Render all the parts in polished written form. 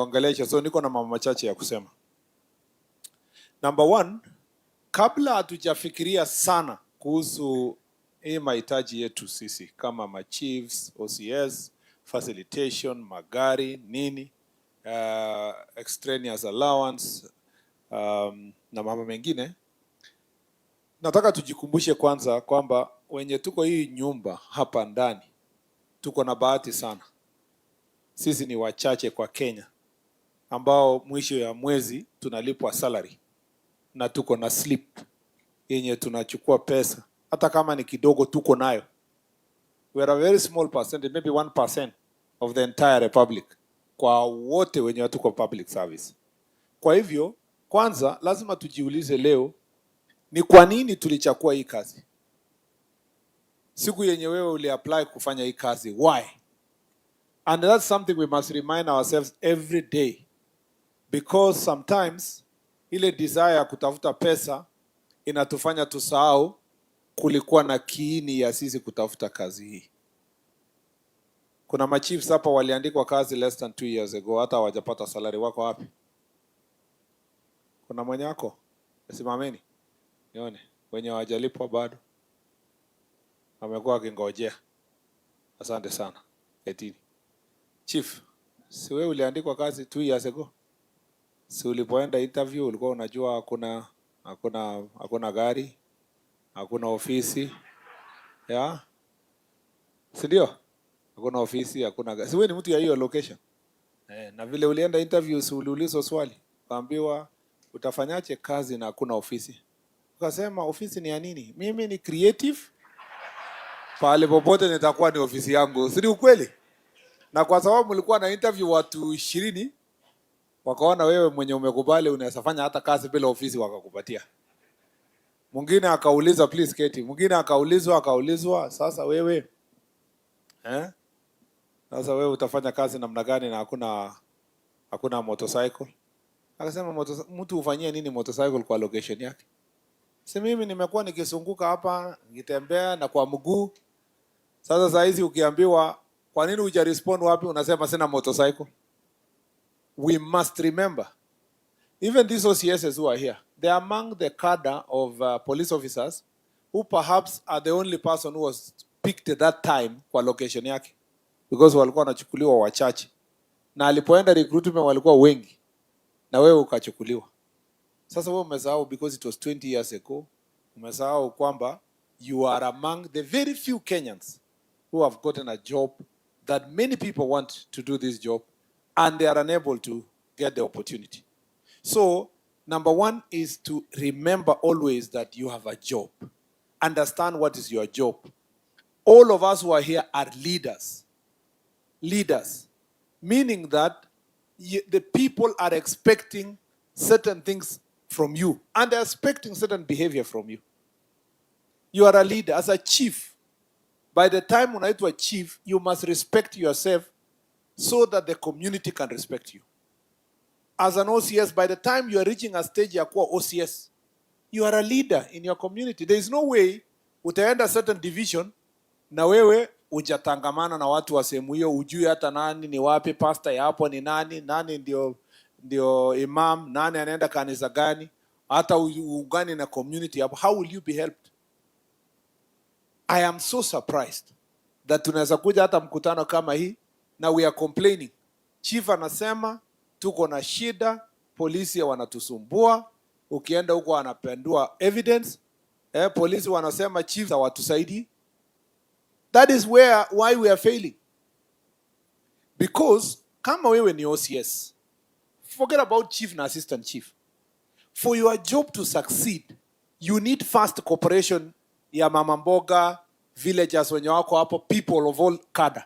ongelesha, so niko na mambo machache ya kusema. Number one, kabla hatujafikiria sana kuhusu hii mahitaji yetu sisi kama machiefs, OCS, facilitation, magari, nini, extraneous allowance, na mambo mengine, nataka tujikumbushe kwanza kwamba wenye tuko hii nyumba hapa ndani tuko na bahati sana. Sisi ni wachache kwa Kenya ambao mwisho ya mwezi tunalipwa salary na tuko na slip yenye tunachukua pesa, hata kama ni kidogo tuko nayo. We are a very small percentage, maybe 1% of the entire republic kwa wote wenye tuko public service. Kwa hivyo kwanza lazima tujiulize leo ni kwa nini tulichukua hii kazi. Siku yenye wewe uliapply kufanya hii kazi, why? And that's something we must remind ourselves every day, because sometimes ile desire ya kutafuta pesa inatufanya tusahau kulikuwa na kiini ya sisi kutafuta kazi hii. Kuna machiefs hapa waliandikwa kazi less than 2 years ago, hata hawajapata salary. Wako wapi? Kuna mwenye wako? Simameni nione wenye hawajalipwa bado, wamekuwa wakingojea. Asante sana. Etini chief, si wewe uliandikwa kazi 2 years ago? Si ulipoenda interview ulikuwa unajua hakuna gari, hakuna ofisi, ya? Si ndio? Hakuna ofisi, hakuna gari. Si wewe ni mtu ya hiyo location? Na vile ulienda interview, si uliulizwa swali, kaambiwa utafanyaje kazi na hakuna ofisi? Ukasema ofisi ni ya nini? Mimi ni creative, pale popote nitakuwa ni ofisi yangu. Si ukweli? Na kwa sababu mlikuwa na interview watu 20, wakaona wewe mwenye umekubali unaweza fanya hata kazi bila ofisi, wakakupatia. Mwingine akauliza please Keti, mwingine akaulizwa sasa wewe sasa wewe utafanya kazi namna gani na hakuna motorcycle? Akasema mtu ufanyie nini motorcycle kwa location yake? Si mimi nimekuwa nikisunguka hapa nikitembea na kwa mguu. Sasa saa hizi ukiambiwa kwa nini uja respond wapi, unasema sina motorcycle. We must remember, even these OCSs who are here, they are among the cadre of police officers who perhaps are the only person who was picked at that time kwa location yake, because walikuwa wanachukuliwa wachache, na alipoenda recruitment walikuwa wengi, na wewe ukachukuliwa. Sasa wewe umesahau, because it was 20 years ago, umesahau kwamba you are among the very few Kenyans who have gotten a job that many people want to do this job and they are unable to get the opportunity. So, number one is to remember always that you have a job. Understand what is your job. All of us who are here are leaders. Leaders. Meaning that the people are expecting certain things from you and they're expecting certain behavior from you. You are a leader. As a chief, by the time unaitwa chief, you must respect yourself so that the community can respect you. As an OCS, by the time you are reaching a stage ya kuwa OCS, you are a leader in your community. There is no way utaenda certain division na wewe ujatangamana na watu wa sehemu hiyo, ujui hata nani ni wapi, pastor ya hapo ni nani ndio imam, nani anaenda kanisa gani, hata ugani na community hapo. How will you be helped? I am so surprised that tunaweza kuja hata mkutano kama hii na we are complaining. Chief anasema tuko na shida, polisi wanatusumbua, ukienda huko wanapendua evidence, polisi wanasema chief hawatusaidii. That is why we are failing. Because kama wewe ni OCS, forget about chief na assistant chief. For your job to succeed, you need fast cooperation ya mama mboga, villagers wenye wako hapo, people of all cadre.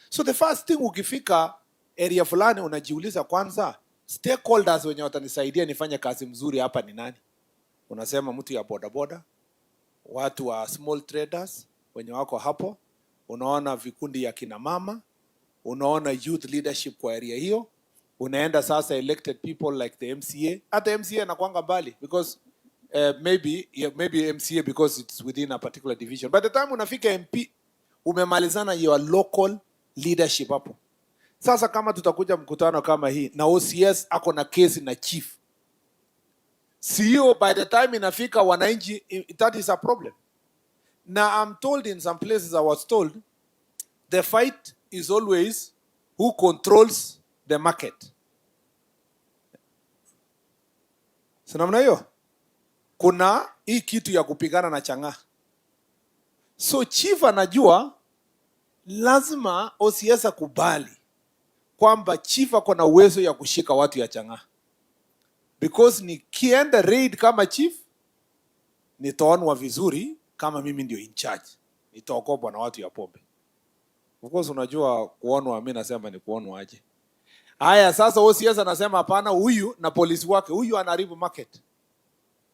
So the first thing ukifika area fulani unajiuliza kwanza, stakeholders wenye watanisaidia nifanye kazi mzuri hapa ni nani? Unasema mtu ya bodaboda, watu wa small traders wenye wako hapo, unaona vikundi ya kina mama, unaona youth leadership kwa area hiyo, unaenda sasa elected people like the MCA. Hata MCA anakuanga mbali because maybe MCA because it's within a particular division. By the time unafika MP, umemalizana your local leadership hapo. Sasa kama tutakuja mkutano kama hii na OCS ako na kesi na chief, sio by the time inafika wananchi, that is a problem. Now I'm told in some places, I was told, the fight is always who controls the market. Sinamna hiyo? Kuna hii kitu ya kupigana na chang'aa. So chief anajua lazima OCS akubali kwamba chief ako na uwezo ya kushika watu ya chang'aa. Because nikienda raid kama chief, nitaonwa vizuri kama mimi ndio in charge. Nitaokopwa na watu ya pombe. Of course unajua kuonwa, mimi nasema ni kuonwa aje. Haya sasa OCS anasema hapana, huyu na polisi wake, huyu anaharibu market.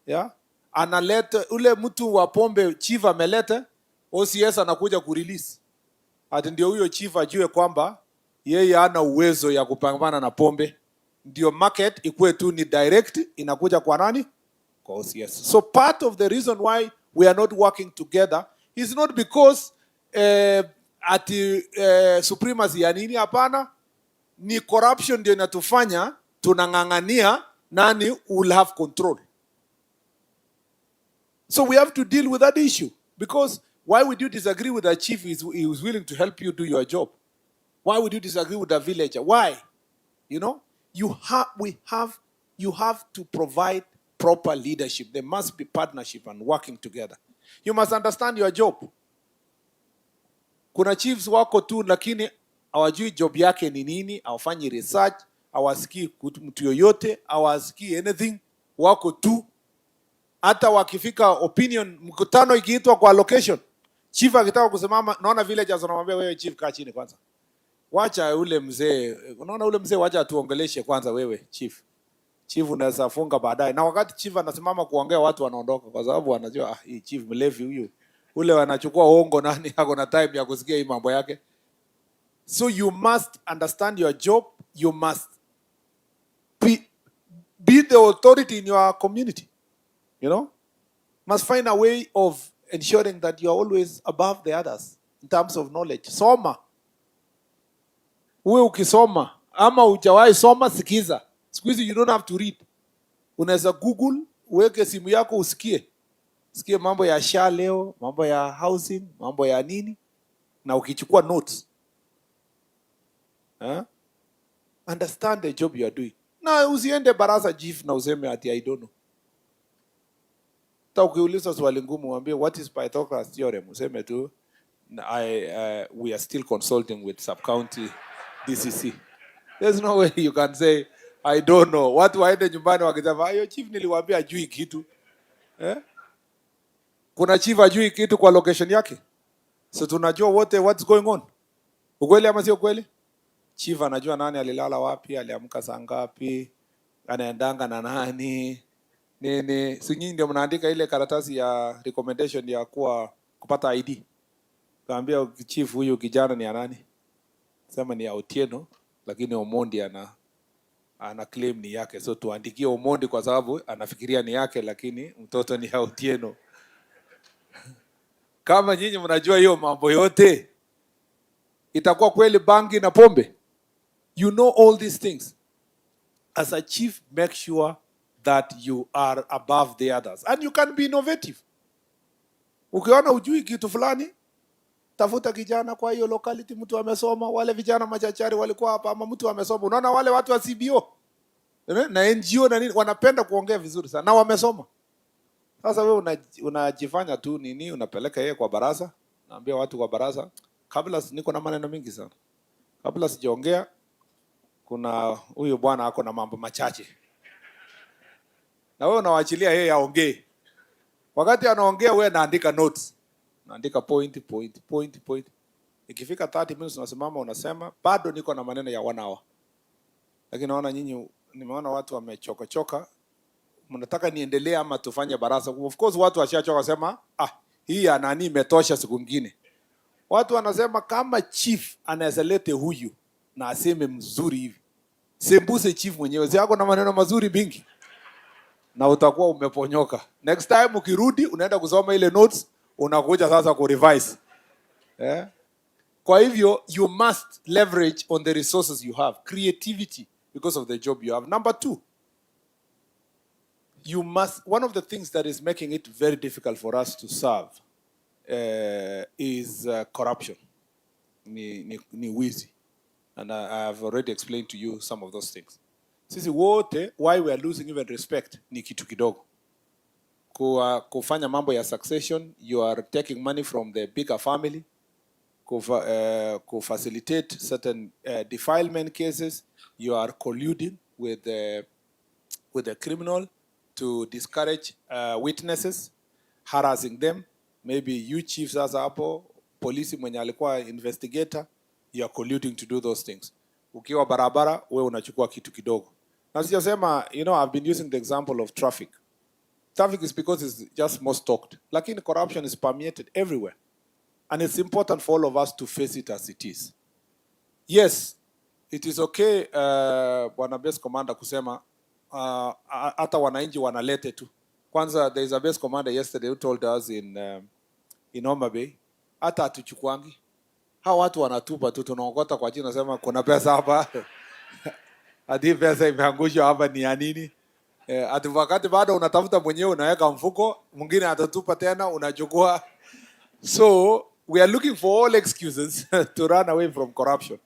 Yeah? Analeta ule mtu wa pombe chief ameleta, OCS anakuja kurelease. Ati ndio huyo chief ajue kwamba yeye hana uwezo ya kupambana na pombe. Ndio market ikuwe tu ni direct inakuja kwa nani? Kwa OCS. So part of the reason why we are not working together is not because supremacy ya nini, hapana. Ni corruption ndio inatufanya tunang'ang'ania nani will have control. So we have to deal with that issue, because why would you disagree with a chief he is willing to help you do your job? Why would you disagree with a villager? Why? You know, you have to provide proper leadership. There must be partnership and working together. You must understand your job. Kuna chiefs wako tu lakini hawajui job yake ni nini, hawafanyi research, hawasikii mtu yoyote, hawasikii anything, wako tu. Hata wakifika opinion, mkutano ikiitwa kwa location, chief akitaka kusimama, naona villagers wanamwambia wewe chief kaa chini kwanza. Wacha ule mzee, unaona ule mzee wacha atuongeleshe kwanza wewe chief. Chief unaweza funga baadaye. Na wakati chief anasimama kuongea watu wanaondoka kwa sababu wanajua hii chief mlevi huyu. Ule wanachukua hongo, nani hako na time ya kusikia hii mambo yake. So you must understand your job. You must be the authority in your community. You know? Must find a way of ensuring that you are always above the others in terms of knowledge. Soma. Uwe ukisoma ama hujawahi soma, sikiza. Siku hizi you don't have to read. Unaweza Google, uweke simu yako usikie. Sikie mambo ya SHA leo, mambo ya housing, mambo ya nini, na ukichukua notes. Understand the job you are doing. Na usiende baraza chief na useme ati I don't know. Ta ukiuliza swali ngumu uambie what is Pythagoras theorem, useme tu we are still consulting with sub-county DCC. There's no way you can say I don't know. Watu waende nyumbani wakisema ayo chief niliwaambia ajui kitu. Kuna chief ajui kitu kwa location yake. So tunajua wote what's going on. Ukweli ama sio kweli? Chief anajua nani alilala wapi, aliamka saa ngapi, anaendanga na nani. Nini, si nyinyi ndio mnaandika ile karatasi ya recommendation ya kupata ID. Kaambia chief huyu kijana ni nani? Sema ni Otieno, lakini Omondi ana claim ni yake. So tuandikie Omondi kwa sababu anafikiria ni yake, lakini mtoto ni Otieno. Kama nyinyi mnajua hiyo mambo yote, itakuwa kweli bangi na pombe? You know all these things. As a chief, make sure that you are above the others. And you can be innovative. Ukiona ujui kitu fulani, tafuta kijana kwa hiyo locality, mtu amesoma. Wale vijana machachari walikuwa hapa, ama mtu amesoma. Unaona wale watu wa CBO na NGO na nini wanapenda kuongea vizuri sana na wamesoma. Sasa wewe unajifanya tu nini, unapeleka yeye kwa baraza, naambia watu kwa baraza, kabla niko na maneno mingi sana. Kabla sijaongea, kuna huyu bwana ako na mambo machache. Na wewe unawaachilia yeye aongee. Wakati anaongea wewe naandika notes. Naandika point. Ikifika 30 minutes unasimama unasema bado niko na maneno ya 1 hour. Lakini naona nyinyi, nimeona watu wamechoka. Mnataka niendelee ama tufanye baraza? Of course watu washachoka sema hii ya nani imetosha siku nyingine. Watu wanasema kama chief anaweza lete huyu na aseme mzuri hivi, sembuse chief mwenyewe zako na maneno mazuri mingi, na utakuwa umeponyoka. Next time ukirudi unaenda kusoma ile notes, unakuja sasa ku revise. Kwa hivyo, you must leverage on the resources you have, creativity, because of the job you have. Number two, you must, one of the things that is making it very difficult for us to serve is corruption, ni wizi. And I have already explained to you some of those things. Sisi wote, why we are losing even respect, ni kitu kidogo. Kufanya mambo ya succession, you are taking money from the bigger family, facilitate certain defilement cases, you are colluding with the criminal to discourage witnesses, harassing them. Maybe you chiefs as hapo, polisi mwenye alikuwa investigator, you are colluding to do those things. Ukiwa barabara, we unachukua kitu kidogo. Na sijasema, I've been using the example of traffic. Traffic is because it's just most talked. Lakini corruption is permeated everywhere. And it's important for all of us to face it as it is. Yes, it is okay, Bwana Base Commander kusema, hata wananchi wanalete tu. Kwanza, there is a base commander yesterday who told us in Homa Bay, hata hatuchukuangi. Hao watu wanatupa tu, tunaokota kwa jina, sema kuna pesa hapa. Hadi pesa imeangushwa hapa ni ya nini? Ati wakati bado unatafuta mwenyewe unaweka mfuko, mwingine atatupa tena unachukua. So, we are looking for all excuses to run away from corruption.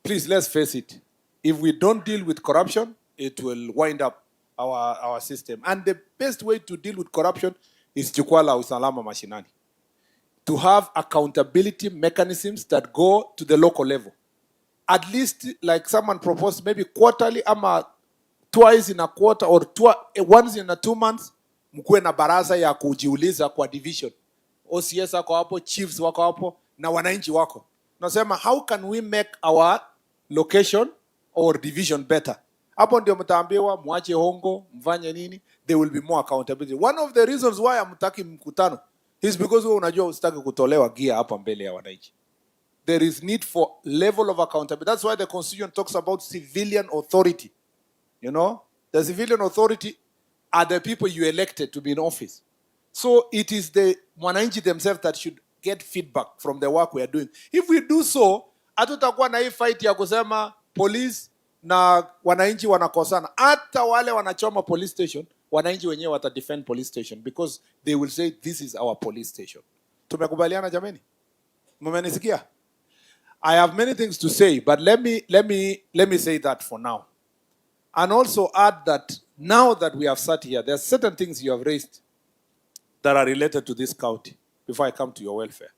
Please, let's face it. If we don't deal with corruption, it will wind up our system. And the best way to deal with corruption is Jukwaa la Usalama mashinani. To have accountability mechanisms that go to the local level. At least, like someone proposed, maybe quarterly, ama twice in a quarter, or once in a 2 months, mkuwe na baraza ya kujiuliza kwa division. OCS wako hapo, chiefs wako hapo, na wananchi wako. Nasema, how can we make our location or division better? Hapo ndio mtaambiwa, muache hongo, mfanye nini, there will be more accountability. One of the reasons why hamtaki mkutano is because wewe unajua usitaki kutolewa gia hapa mbele ya wananchi. There is need for level of accountability. That's why the Constitution talks about civilian authority. The civilian authority are the people you elected to be in office. So it is the wananchi themselves that should get feedback from the work we are doing. If we do so, hatutakuwa na hii fight ya kusema police na wananchi wanakosana. Hata wale wanachoma police station, wananchi wenyewe wata defend police station because they will say this is our police station. Tumekubaliana jameni? Mmenisikia? I have many things to say, but let me say that for now. And also add that now that we have sat here, there are certain things you have raised that are related to this county before I come to your welfare.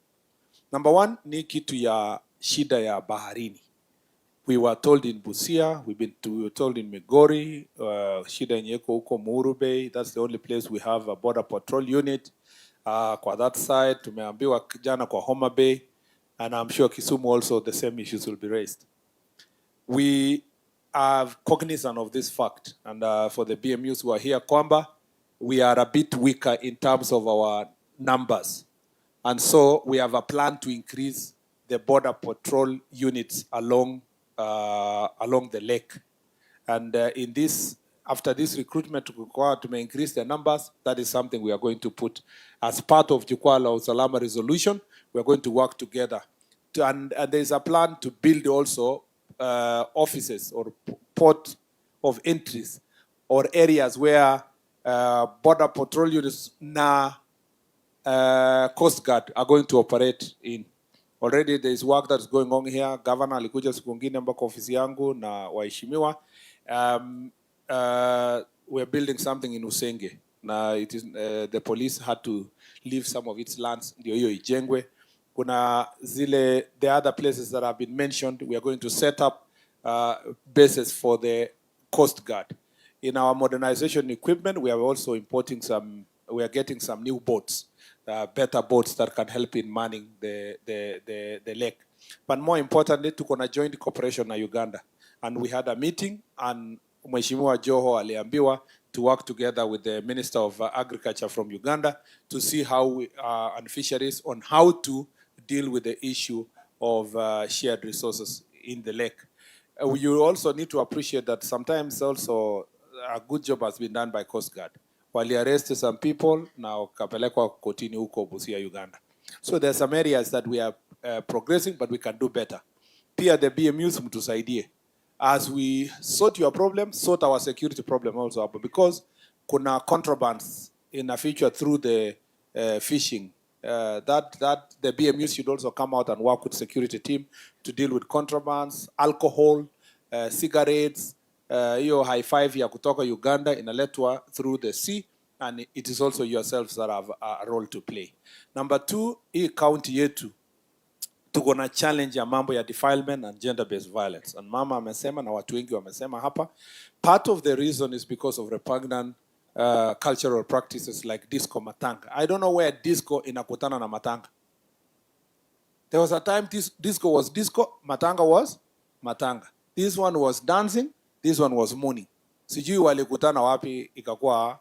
Number one, ni kitu ya shida ya baharini. We were told in Busia, we were told in Migori, shida yenye iko huko Muhuru Bay, that's the only place we have a border patrol unit. Kwa that side, tumeambiwa jana kwa Homa Bay, and I'm sure Kisumu also the same issues will be raised. We are cognizant of this fact, and for the BMUs who are here, kwamba, we are a bit weaker in terms of our numbers. And so we have a plan to increase the border patrol units along the lake. And after this recruitment to increase the numbers, that is something we are going to put as part of Jukwaa la Usalama resolution. We are going to work together. And there is a plan to build also offices or port of entries or areas where border patrol units na Coast Guard are going to operate in. Already there is work that's going on here. Governor alikuja siku ngine mpaka ofisi yangu na waheshimiwa. We're building something in Usenge. Na it is the police had to leave some of its lands ndio hiyo ijengwe. Kuna the other places that have been mentioned, we are going to set up bases for the Coast Guard. In our modernization equipment, we are also we are getting some new boats, better boats that can help in manning the lake. But more importantly, tuko na joint cooperation na Uganda. And we had a meeting, and Mheshimiwa Joho aliambiwa to work together with the Minister of Agriculture from Uganda to see how and fisheries on how to deal with the issue of shared resources in the lake. You also need to appreciate that sometimes also a good job has been done by Coast Guard. Wali arrested some people, now kapelekwa kotini huko Busia, Uganda. So there are some areas that we are progressing, but we can do better. Pia the BMUs mtusaidie. As we sort your problem, sort our security problem also up, because kuna contrabands in the future through the fishing. That the BMUs should also come out and work with security team to deal with contrabands, alcohol, cigarettes, hiyo high five ya kutoka Uganda inaletwa through the sea, and it is also yourselves that have a role to play. Number two, hii county yetu tuko na challenge ya mambo ya defilement and gender-based violence. And mama amesema na watu wengi wamesema hapa, part of the reason is because of repugnant cultural practices like disco matanga. I don't know where disco inakutana na matanga. There was a time disco was disco, matanga was matanga. This one was dancing, this one was mourning. Sijui walikutana wapi ikakuwa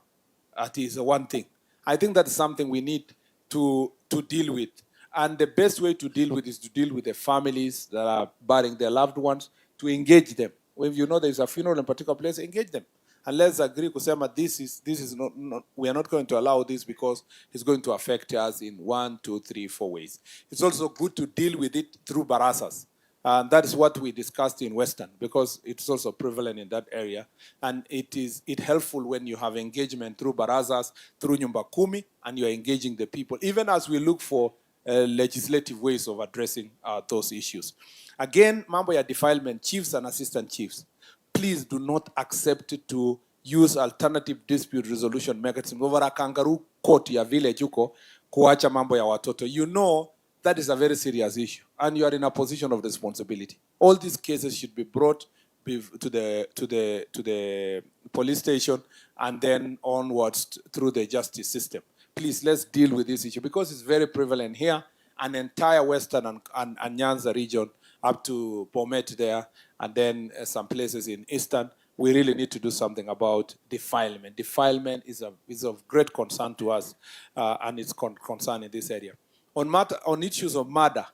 at is one thing. I think that's something we need to deal with. And the best way to deal with is to deal with the families that are burying their loved ones, to engage them. If you know there is a funeral in a particular place, engage them. And let's agree, kusema, this is not, we are not going to allow this because it's going to affect us in 1, 2, 3, 4 ways. It's also good to deal with it through barasas. And that is what we discussed in Western, because it's also prevalent in that area. And it's helpful when you have engagement through barazas, through nyumba kumi, and you're engaging the people, even as we look for legislative ways of addressing those issues. Again, mambo ya defilement, chiefs and assistant chiefs, please do not accept to use alternative dispute resolution mechanism over a kangaroo court ya village huko kuacha mambo ya watoto. You know that is a very serious issue, and you are in a position of responsibility. All these cases should be brought to the police station and then onwards through the justice system. Please, let's deal with this issue because it's very prevalent here, an entire Western and Nyanza region up to Bomet there, and then some places in Eastern. We really need to do something about defilement. Defilement is of great concern to us, and it's concern in this area. On issues of murder,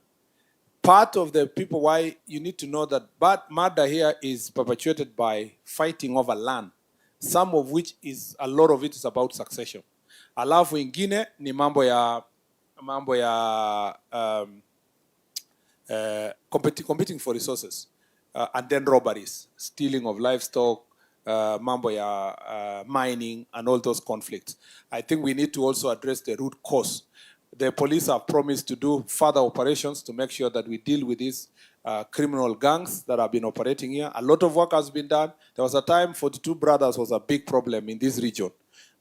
part of the people, why you need to know that murder here is perpetuated by fighting over land, some of which is, a lot of it is about succession. Alafu ingine ni mambo ya competing for resources, and then robberies, stealing of livestock, mambo ya mining, and all those conflicts. I think we need to also address the root cause. The police have promised to do further operations to make sure that we deal with these criminal gangs that have been operating here. A lot of work has been done. There was a time 42 Brothers was a big problem in this region,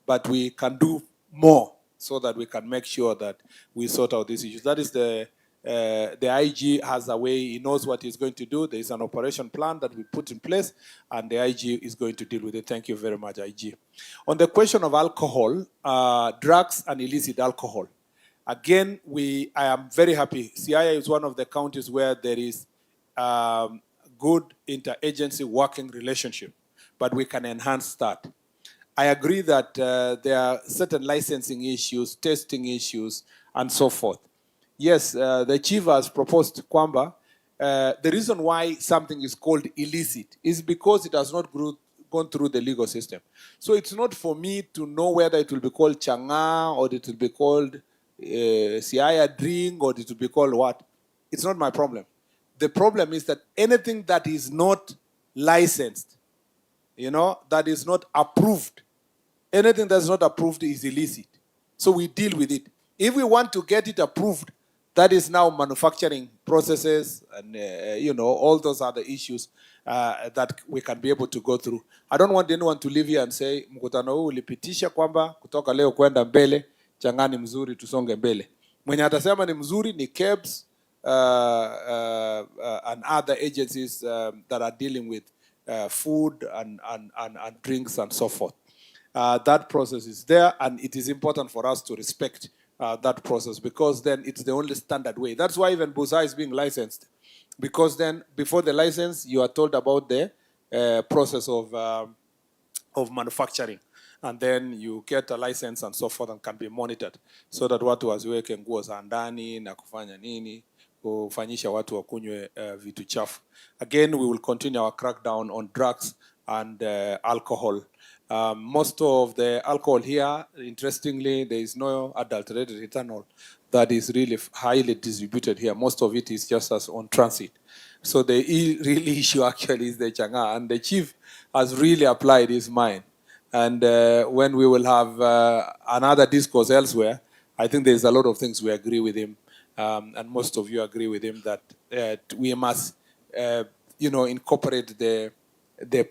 but we can do more so that we can make sure that we sort out these issues. That is the IG has a way, he knows what he's going to do. There is an operation plan that we put in place, and the IG is going to deal with it. Thank you very much, IG. On the question of alcohol, drugs and illicit alcohol, again, I am very happy. Siaya is one of the counties where there is good interagency working relationship, but we can enhance that. I agree that there are certain licensing issues, testing issues, and so forth. Yes, the chief has proposed kwamba the reason why something is called illicit is because it has not gone through the legal system. So it's not for me to know whether it will be called changa, or it will be called Siaya drink, or it will be called what. It's not my problem. The problem is that anything that is not licensed, that is not approved, anything that's not approved is illicit. So we deal with it. If we want to get it approved, that is now manufacturing processes and all those other issues that we can be able to go through. I don't want anyone to leave here and say mkutano huu ulipitisha kwamba kutoka leo kwenda mbele changani mzuri tusonge mbele. Mwenye atasema ni mzuri ni KEBS and other agencies that are dealing with food and drinks and so forth. That process is there, and it is important for us to respect that process, because then it's the only standard way. That's why even Busa is being licensed, because then before the license, you are told about the process of manufacturing, and then you get a license and so forth, and can be monitored, so that watu waziweke nguo za ndani na kufanya nini, kufanyisha watu wakunywe vitu chafu. Again, we will continue our crackdown on drugs and alcohol. Most of the alcohol here, interestingly, there is no adulterated ethanol that is really highly distributed here. Most of it is just as on transit. So the real issue actually is the Chang'an, and the chief has really applied his mind. And when we will have another discourse elsewhere, I think there's a lot of things we agree with him, and most of you agree with him that we must, incorporate the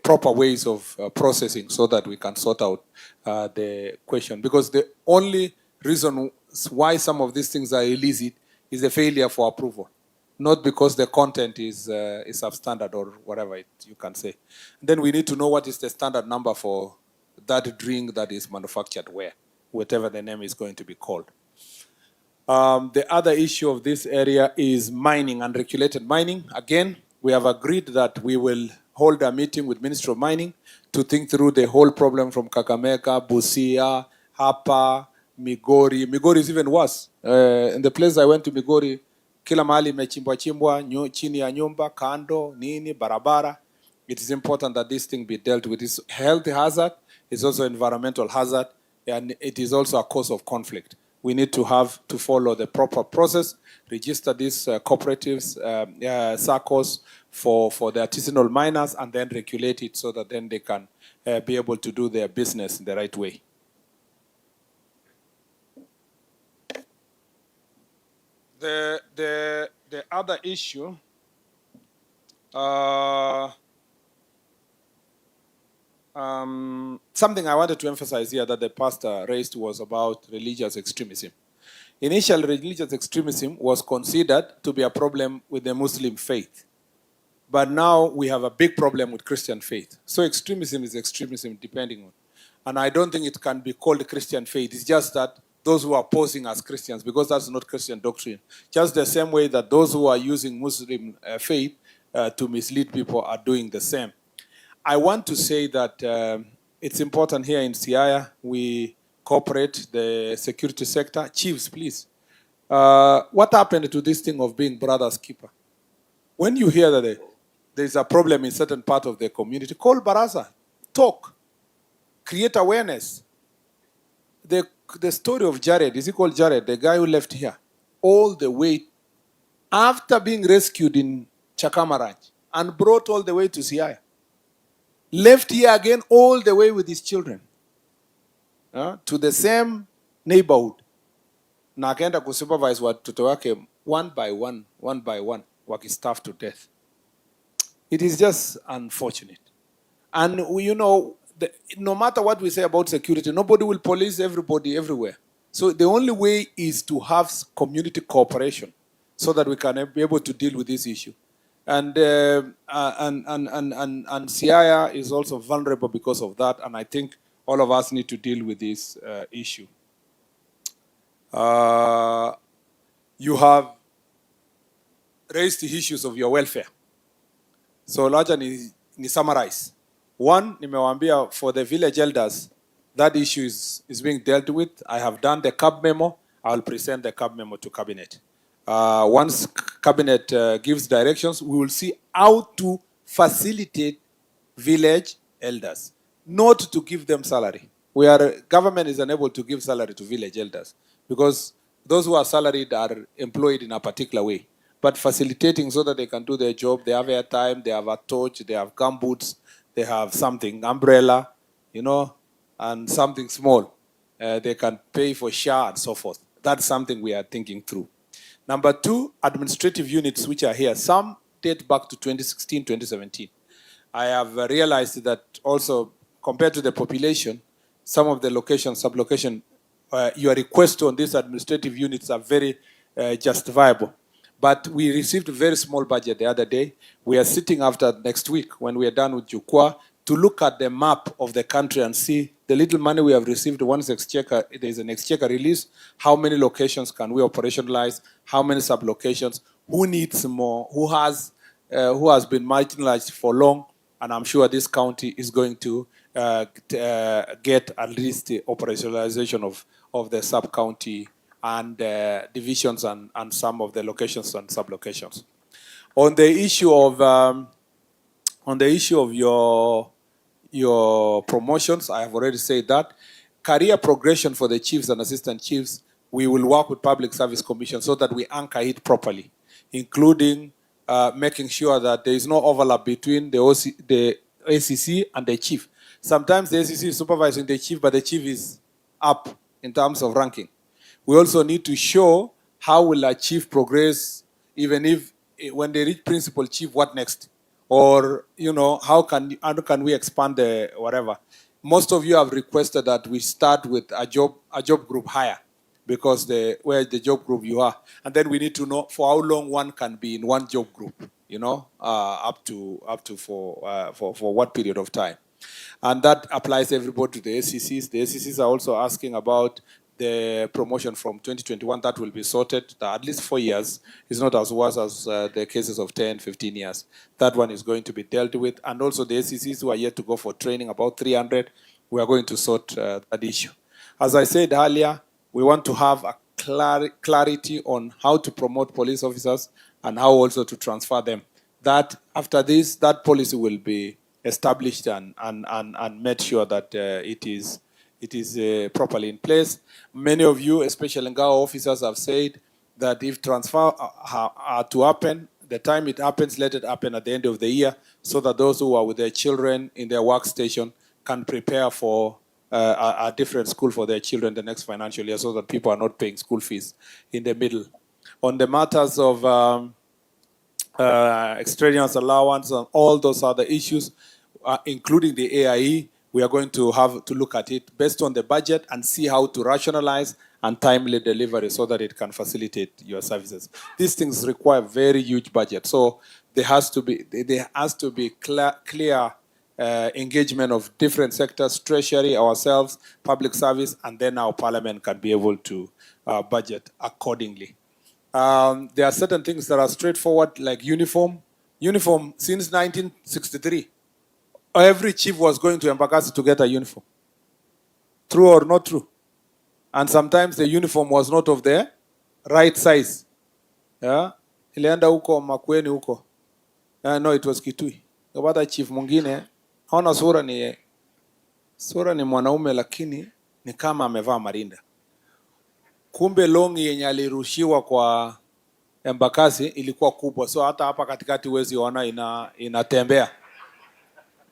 proper ways of processing so that we can sort out the question. Because the only reason why some of these things are illicit is a failure for approval, not because the content is substandard or whatever you can say. Then we need to know what is the standard number for that drink that is manufactured where, whatever the name is going to be called. The other issue of this area is mining, unregulated mining. Again, we have agreed that we will hold a meeting with Ministry of Mining to think through the whole problem from Kakamega, Busia, Hapa, Migori. Migori is even worse. In the place I went to Migori, kila mahali imechimbwa chimbwa, chini ya nyumba, kando, nini, barabara. It is important that this thing be dealt with. It's health hazard, it's also environmental hazard, and it is also a cause of conflict. We need to have to follow the proper process, register these cooperatives, SACCOs for the artisanal miners, and then regulate it so that then they can be able to do their business in the right way. The other issue, something I wanted to emphasize here that the pastor raised was about religious extremism. Initial religious extremism was considered to be a problem with the Muslim faith. But now we have a big problem with Christian faith. So extremism is extremism depending on. And I don't think it can be called Christian faith. It's just that those who are posing as Christians, because that's not Christian doctrine. Just the same way that those who are using Muslim faith to mislead people are doing the same. I want to say that it's important here in Siaya, we cooperate the security sector. Chiefs, please. What happened to this thing of being brother's keeper? When you hear that there's a problem in certain part of the community, call Baraza, talk, create awareness. The story of Jared, is he called Jared, the guy who left here, all the way after being rescued in Chakamaraj and brought all the way to Siaya. Left here again all the way with his children to the same neighborhood. Na akaenda kusupervise watoto wake one by one, wakistarve to death. It is just unfortunate. And no matter what we say about security, nobody will police everybody everywhere. So the only way is to have community cooperation so that we can be able to deal with this issue. And Siaya is also vulnerable because of that, and I think all of us need to deal with this issue. You have raised the issues of your welfare. So larger ni summarize. One, nimewambia for the village elders, that issue is being dealt with. I have done the CAB memo. I'll present the CAB memo to Cabinet. Once Cabinet gives directions, we will see how to facilitate village elders, not to give them salary. Government is unable to give salary to village elders because those who are salaried are employed in a particular way. But facilitating so that they can do their job, they have airtime, they have a torch, they have gumboots, they have something, umbrella, and something small. They can pay for share and so forth. That's something we are thinking through. Number two, administrative units which are here. Some date back to 2016, 2017. I have realized that also, compared to the population, some of the location, sub-location, your requests on these administrative units are very justifiable. But we received a very small budget the other day. We are sitting after next week, when we are done with Jukwaa, to look at the map of the country and see the little money we have received once exchequer, there is an exchequer release, how many locations can we operationalize, how many sub-locations, who needs more, who has been marginalized for long, and I'm sure this county is going to get at least the operationalization of the sub-county and divisions and some of the locations and sub-locations. On the issue of your promotions, I have already said that. Career progression for the chiefs and assistant chiefs, we will work with Public Service Commission so that we anchor it properly, including making sure that there is no overlap between the ACC and the chief. Sometimes the ACC is supervising the chief, but the chief is up in terms of ranking. We also need to show how will a chief progress, even if when they reach principal chief, what next? Or, how can we expand the whatever? Most of you have requested that we start with a job group higher, because where the job group you are, and then we need to know for how long one can be in one job group, up to for what period of time. And that applies everybody to the ACCs. The ACCs are also asking about the promotion from 2021 that will be sorted, that at least 4 years is not as worse as the cases of 10, 15 years. That one is going to be dealt with. And also the ACCs who are yet to go for training, about 300, we are going to sort that issue. As I said earlier, we want to have a clarity on how to promote police officers and how also to transfer them. That after this, that policy will be established and made sure that it is properly in place. Many of you, especially Ngao officers, have said that if transfer are to happen, the time it happens, let it happen at the end of the year, so that those who are with their children in their workstation can prepare for a different school for their children the next financial year, so that people are not paying school fees in the middle. On the matters of extraneous allowance and all those other issues, including the AIE, we are going to have to look at it based on the budget and see how to rationalize and timely delivery so that it can facilitate your services. These things require very huge budget. So there has to be clear engagement of different sectors, treasury, ourselves, public service, and then our parliament can be able to budget accordingly. There are certain things that are straightforward, like uniform. Uniform, since 1963, every chief was going to Embakasi to get a uniform. True or not true? And sometimes the uniform was not of the right size. Yeah? Ilienda huko Makueni huko. No, it was Kitui. Kabata chief mwingine, haona sura ni mwanaume lakini ni kama amevaa marinda. Kumbe longi yenye alirushiwa kwa Embakasi ilikuwa kubwa. So hata hapa katikati huwezi ona inatembea.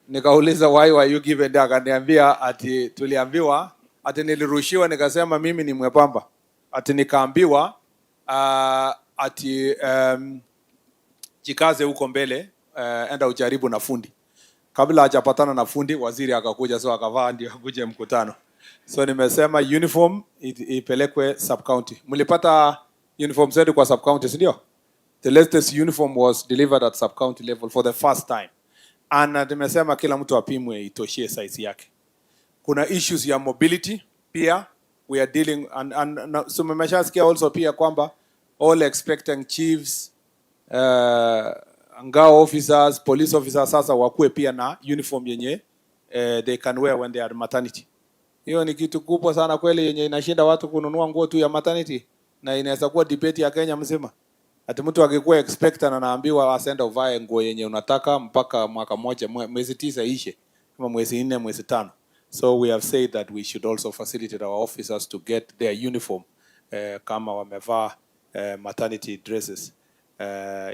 Nikauliza why were you given that? Akaniambia ati tuliambiwa ati nilirushiwa, nikasema mimi ni mwepamba. Ati nikaambiwa ati jikaze huko mbele, enda ujaribu na fundi. Kabla hajapatana na fundi, waziri akakuja, so akavaa ndio akuje mkutano. So nimesema uniform ipelekwe sub county. Mlipata uniform zetu kwa sub county, si ndio? The latest uniform was delivered at sub county level for the first time. And nimesema kila mtu apimwe itoshie size yake. Kuna issues ya mobility pia we are dealing and so mmeshasikia also pia kwamba all expecting chiefs, ngao officers, police officers sasa wakuwe pia na uniform yenye they can wear when they are maternity. Hiyo ni kitu kubwa sana kweli, yenye inashinda watu kununua nguo tu ya maternity, na inaweza kuwa debate ya Kenya mzima. Ati mtu akikuwa expectant anaambiwa asenda uvae nguo yenye unataka mpaka mwaka moja, mwezi 9 ishe, kama mwezi 4, mwezi 5. So we have said that we should also facilitate our officers to get their uniform kama wamevaa maternity dresses.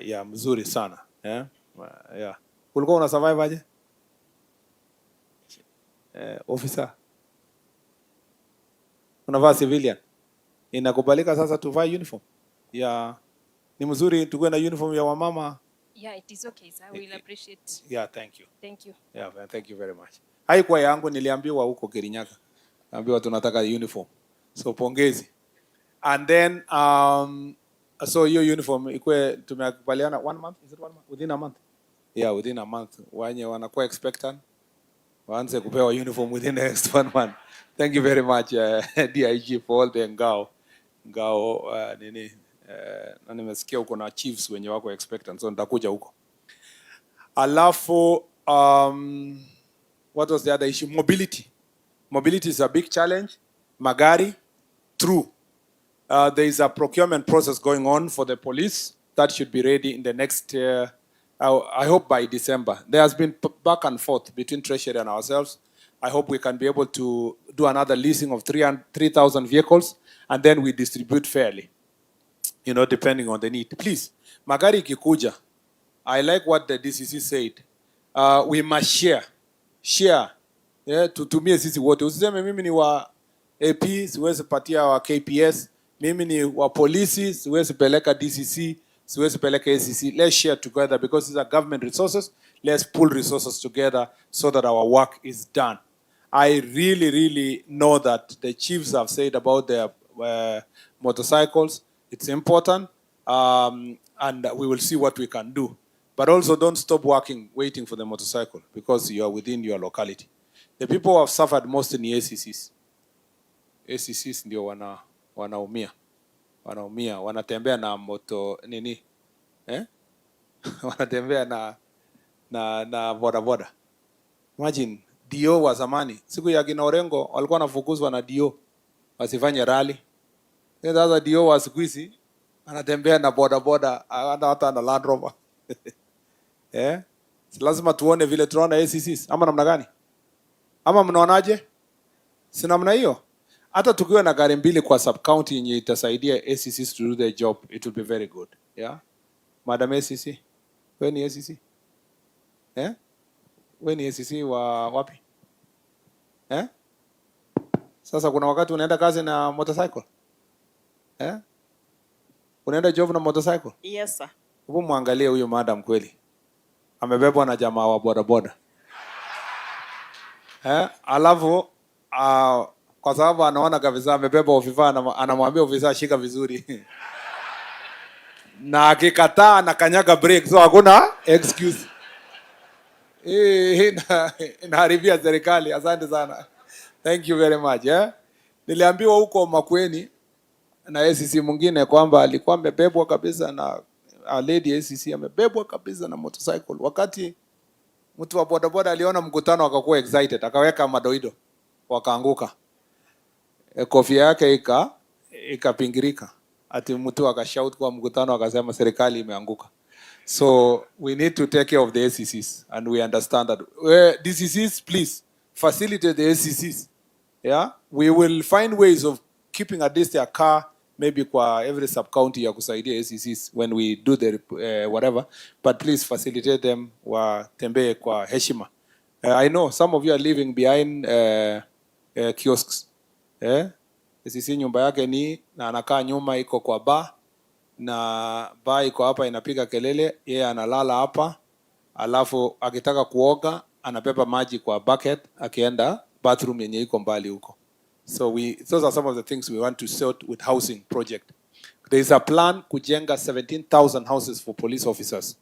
Yeah, mzuri sana. Yeah. Ulikuwa una survive aje? Officer. Unavaa civilian. Inakubalika sasa tuvae uniform? Yeah. Ni mzuri tuwe na uniform ya wamama. Yeah, it is okay, sir. We will appreciate. Yeah, thank you. Thank you. Yeah, thank you very much. Haikuwa yangu, niliambiwa huko Kirinyaga. Ambiwa tunataka uniform. So pongezi. And then so your uniform ikwe tumekubaliana 1 month, is it 1 month? Within a month. Yeah, within a month. Wanye wanakuwa expectant. Waanze kupewa uniform within the next 1 month. Thank you very much DIG for all the ngao nini na nimesikia uko na chiefs wenye wako expectant, so nitakuja huko. Alafu what was the other issue? Mobility is a big challenge. Magari, true. There is a procurement process going on for the police that should be ready in the next I hope by December. There has been back and forth between Treasury and ourselves. I hope we can be able to do another leasing of 3,000 vehicles, and then we distribute fairly, you know, depending on the need. Please, magari ikikuja, I like what the DCC said. We must share. Yeah, tutumie sisi wote. Usiseme mimi ni wa AP, siwezi patia wa KPS, mimi ni wa polisi, siwezi peleka DCC, siwezi peleka ACC. Let's share together because these are government resources. Let's pull resources together so that our work is done. I really know that the chiefs have said about their motorcycles. It's important, and we will see what we can do. But also don't stop working, waiting for the motorcycle, because you are within your locality. The people who have suffered most in the ACCs. ACCs ndio wanaumia. Wanatembea na moto nini? Wanatembea na boda. Imagine DO wa zamani. Siku ya kina Orengo walikuwa wanafukuzwa na DO wasifanye rally. Sasa DO wa siku hizi anatembea na boda hata na Land Rover. Lazima tuone vile tunaona ACCs ama namna gani? Ama mnaonaje? Si namna hiyo. Hata tukiwa na gari mbili kwa sub county yenye itasaidia ACCs to do their job, it will be very good. Yeah. Madam ACC, wewe ni ACC? Wewe ni ACC wa wapi? Sasa kuna wakati unaenda kazi na motorcycle? Unaenda job na motorcycle? Yes sir. Hebu muangalie huyo madam kweli. Amebebwa na jamaa wa bodaboda. Alafu kwa sababu anaona kabisa amebeba ofisa, anamwambia ofisa shika vizuri. Na akikataa na kanyaga break, so hakuna excuse. Inaharibia serikali. Asante sana. Thank you very much. Niliambiwa huko Makueni na ACC mwingine kwamba alikuwa amebebwa kabisa na a lady ACC amebebwa kabisa na motorcycle. Wakati mtu wa bodaboda aliona mkutano akakuwa excited, akaweka madoido, wakaanguka. Kofia yake ikapingirika. Ati mtu akashout kwa mkutano akasema serikali imeanguka. So we need to take care of the ACCs, and we understand that. DCCs, please facilitate the ACCs. Yeah, we will find ways of keeping at least a car maybe kwa every sub county ya kusaidia ACCs when we do the whatever, but please facilitate them watembee kwa heshima. I know some of you are living behind kiosks. ACC nyumba yake ni na anakaa nyuma, iko kwa bar, na bar iko hapa inapiga kelele, yeye analala hapa, alafu akitaka kuoga anabeba maji kwa bucket akienda bathroom yenye iko mbali huko. So those are some of the things we want to sort with housing project. There is a plan kujenga 17,000 houses for police officers,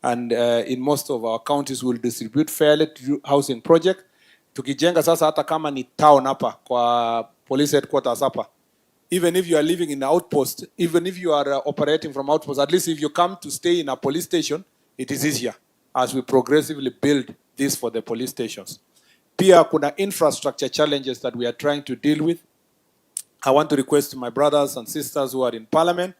and in most of our counties we'll distribute fairly to housing project. Tukijenga sasa hata kama ni town hapa kwa police headquarters hapa, even if you are living in an outpost, even if you are operating from outpost, at least if you come to stay in a police station, it is easier as we progressively build this for the police stations. Pia kuna infrastructure challenges that we are trying to deal with. I want to request my brothers and sisters who are in parliament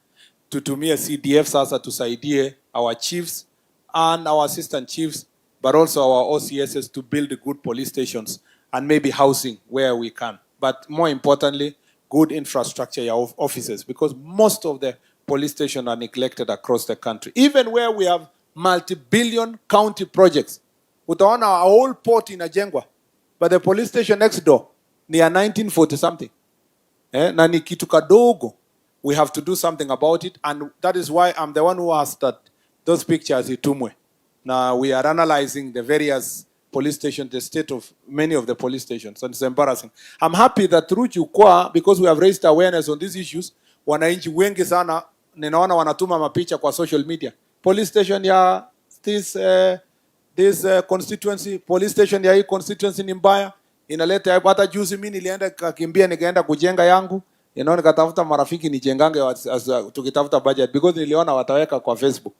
tutumie CDF sasa tusaidie our chiefs and our assistant chiefs, but also our OCSs to build good police stations and maybe housing where we can. But more importantly, good infrastructure of offices, because most of the police stations are neglected across the country. Even where we have multi-billion county projects, utaona a whole port inajengwa, but the police station next door ni ya 1940 something. Na ni kitu kadogo. We have to do something about it, and that is why I'm the one who asked that those pictures itumwe. Now we are analyzing the various police stations, the state of many of the police stations, and it's embarrassing. I'm happy that through Jukwaa, because we have raised awareness on these issues, wananchi wengi sana ninaona wanatuma mapicha kwa social media. Police station ya this constituency, police station ya hii constituency ni mbaya, inaleta hata juzi mimi nilienda kakimbia nikaenda kujenga yangu, nikatafuta marafiki nijengange tukitafuta budget, because niliona wataweka kwa Facebook.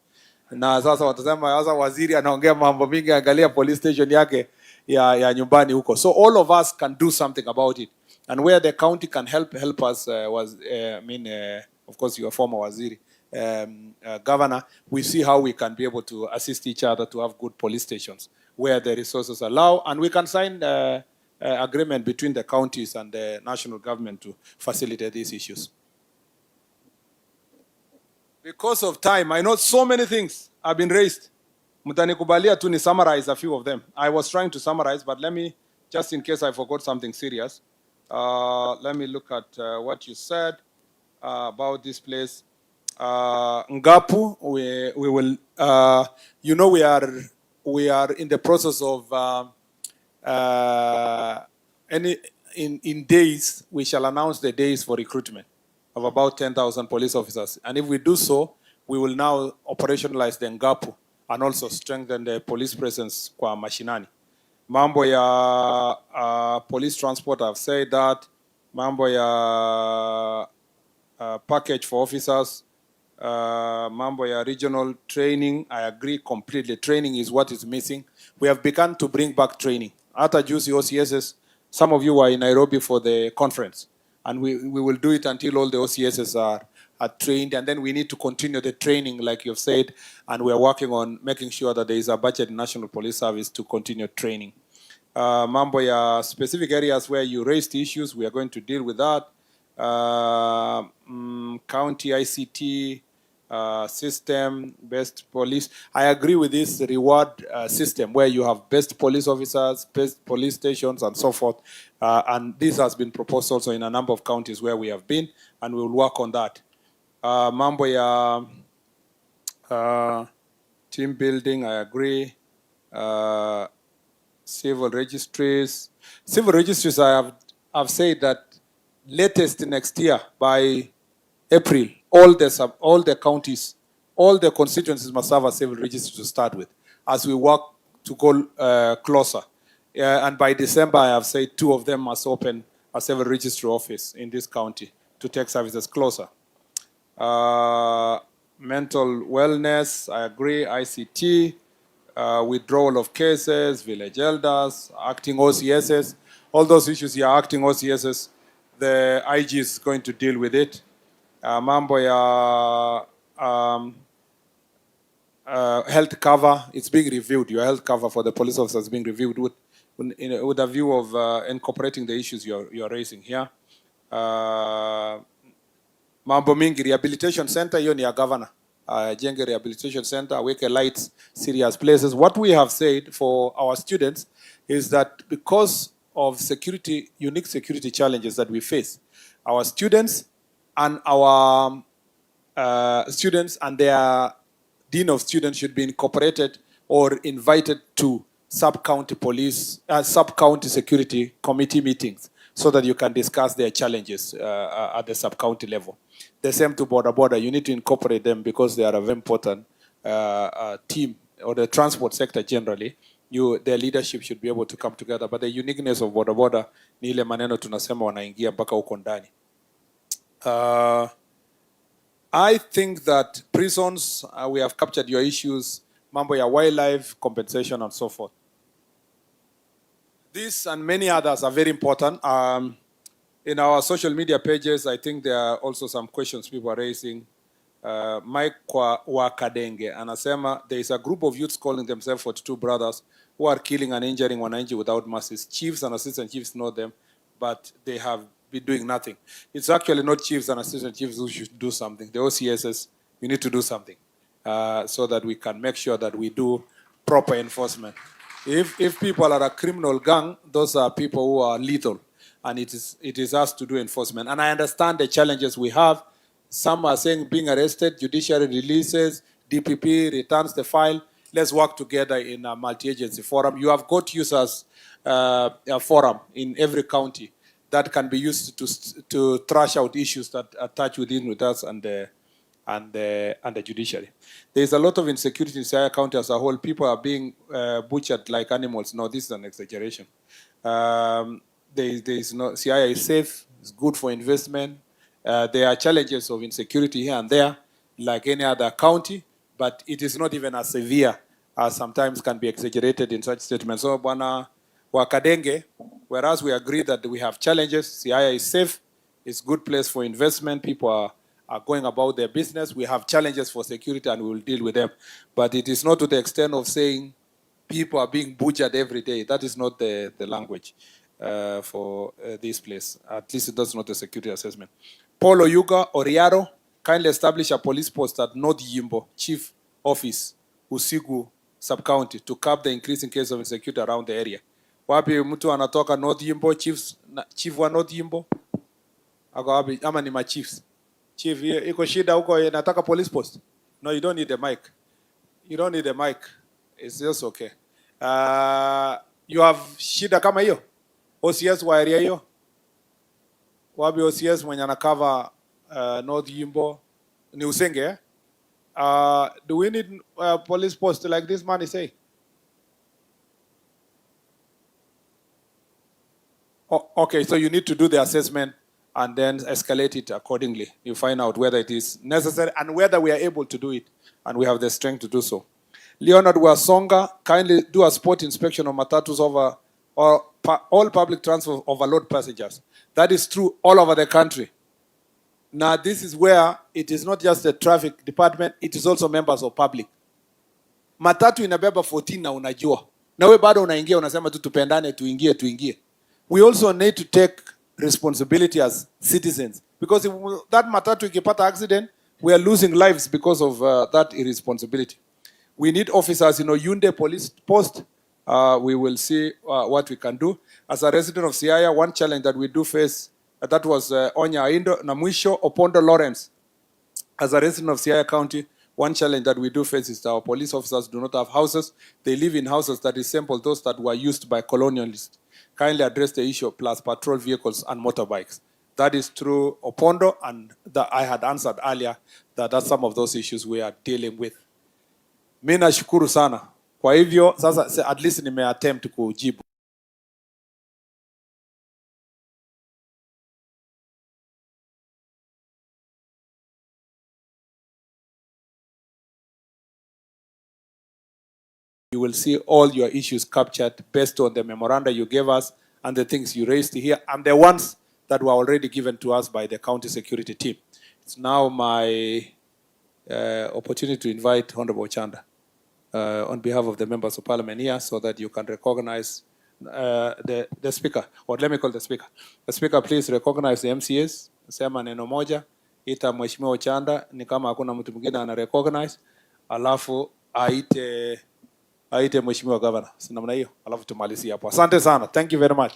Na sasa watasema sasa waziri anaongea mambo mingi, angalia police station yake ya nyumbani huko. So all of us can do something about it, and where the county can help us of course your former waziri governor, we see how we can be able to assist each other to have good police stations where the resources allow, and we can sign agreement between the counties and the national government to facilitate these issues. Because of time, I know so many things have been raised. Mtanikubalia tu ni summarize a few of them. I was trying to summarize, but let me, just in case I forgot something serious, let me look at what you said about this place. Ngapu, we will, you know, we are in the process of in days, we shall announce the days for recruitment of about 10,000 police officers. And if we do so, we will now operationalize the Ngapu and also strengthen the police presence kwa mashinani. Mambo ya police transport, I've said that. Mambo ya package for officers. Mambo ya regional training, I agree completely. Training is what is missing. We have begun to bring back training. Hata juzi OCSs, some of you were in Nairobi for the conference, and we will do it until all the OCSs are trained, and then we need to continue the training, like you've said, and we are working on making sure that there is a budget in National Police Service to continue training. Mambo ya specific areas where you raised issues, we are going to deal with that. County ICT system, best police. I agree with this reward system where you have best police officers, best police stations, and so forth. And this has been proposed also in a number of counties where we have been, and we will work on that. Mambo ya team building, I agree. Civil registries. Civil registries, I've said that latest next year by April, all the counties, all the constituencies must have a civil registry to start with, as we work to go closer. And by December, I have said 2 of them must open a civil registry office in this county to take services closer. Mental wellness, I agree. ICT, withdrawal of cases, village elders, acting OCSs, all those issues here, acting OCSs, the IG is going to deal with it. Mambo ya health cover, it's being reviewed. Your health cover for the police officers is being reviewed with a view of incorporating the issues you're raising here. Mambo mingi, rehabilitation center, hiyo ni ya governor. Jenge rehabilitation center, weke lights, serious places. What we have said for our students is that because of security, unique security challenges that we face, our students and their dean of students should be incorporated or invited to sub-county police, sub-county security committee meetings so that you can discuss their challenges at the sub-county level. The same to border. You need to incorporate them because they are a very important team, or the transport sector generally. Their leadership should be able to come together. But the uniqueness of border ni ile maneno tunasema wanaingia mpaka huko ndani. I think that prisons, we have captured your issues, mambo ya wildlife, compensation, and so forth. This and many others are very important. In our social media pages, I think there are also some questions people are raising. Mike Wakadenge anasema there is a group of youths calling themselves 42 brothers who are killing and injuring wananchi without mercy. Chiefs and assistant chiefs know them, but they have been doing nothing. It's actually not chiefs and assistant chiefs who should do something. The OCSs, you need to do something so that we can make sure that we do proper enforcement. If people are a criminal gang, those are people who are lethal, and it is us to do enforcement. And I understand the challenges we have. Some are saying being arrested, judiciary releases, DPP returns the file. Let's work together in a multi-agency forum. You have got users a forum in every county that can be used to thrash out issues that attach with us and the judiciary. There is a lot of insecurity in Siaya County as a whole. People are being butchered like animals. No, this is an exaggeration. Siaya is safe. It's good for investment. There are challenges of insecurity here and there, like any other county, but it is not even as severe as sometimes can be exaggerated in such statements. So, Bwana Wakadenge, whereas we agree that we have challenges, Siaya is safe, it's a good place for investment, people are going about their business. We have challenges for security and we will deal with them. But it is not to the extent of saying people are being butchered every day. That is not the language. for this place. At least that's not a security assessment. Paul Oyuga Oriaro, kindly establish a police post at North Yimbo Chief Office, Usigu Sub-County to curb the increasing case of insecurity around the area. Wapi mtu anatoka North Yimbo, chief wa North Yimbo? Ako wapi ama ni ma chiefs? Chief, iko shida huko nataka police post? No, you don't need a mic. You don't need a mic. It's just okay. You have shida kama hiyo? OCS wa area hiyo? Wapi OCS mwenye anakava North Yimbo? Ni Usenge, eh? Do we need a police post like this man is saying? Oh, okay, so you need to do the assessment and then escalate it accordingly. You find out whether it is necessary and whether we are able to do it and we have the strength to do so. Leonard Wasonga, kindly do a spot inspection of matatus over all public transport overload passengers. That is true all over the country. Now, this is where it is not just the traffic department, it is also members of public. Matatu inabeba 14 na unajua. Na we bado unaingia unasema tu tupendane tuingie. We also need to take responsibility as citizens. Because if that matatu ikipata accident, we are losing lives because of that irresponsibility. We need officers in Oyunde police post. We will see what we can do. As a resident of Siaya, one challenge that we do face, that was Onya Aindo, na mwisho Opondo Lawrence. As a resident of Siaya County, one challenge that we do face is that our police officers do not have houses. They live in houses that resemble those that were used by colonialists. Kindly address the issue of plus patrol vehicles and motorbikes. That is true, Opondo, and that I had answered earlier that that's some of those issues we are dealing with. Mimi nashukuru sana. Kwa hivyo, sasa at least nimeattempt kujibu. You will see all your issues captured based on the memoranda you gave us and the things you raised here and the ones that were already given to us by the county security team. It's now my opportunity to invite Honorable Chanda on behalf of the members of parliament here so that you can recognize the speaker, or let me call the speaker. The speaker, please recognize the MCAs. Sema neno moja, ita Mheshimiwa Chanda, ni kama hakuna mtu mwingine ana recognize, alafu aite Mheshimiwa Governor. Si namna hiyo, alafu tumalizie hapo. Asante sana. Thank you very much.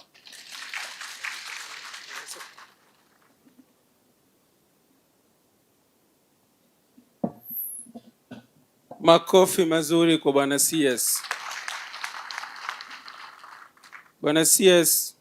Makofi mazuri kwa Bwana CS. Bwana CS,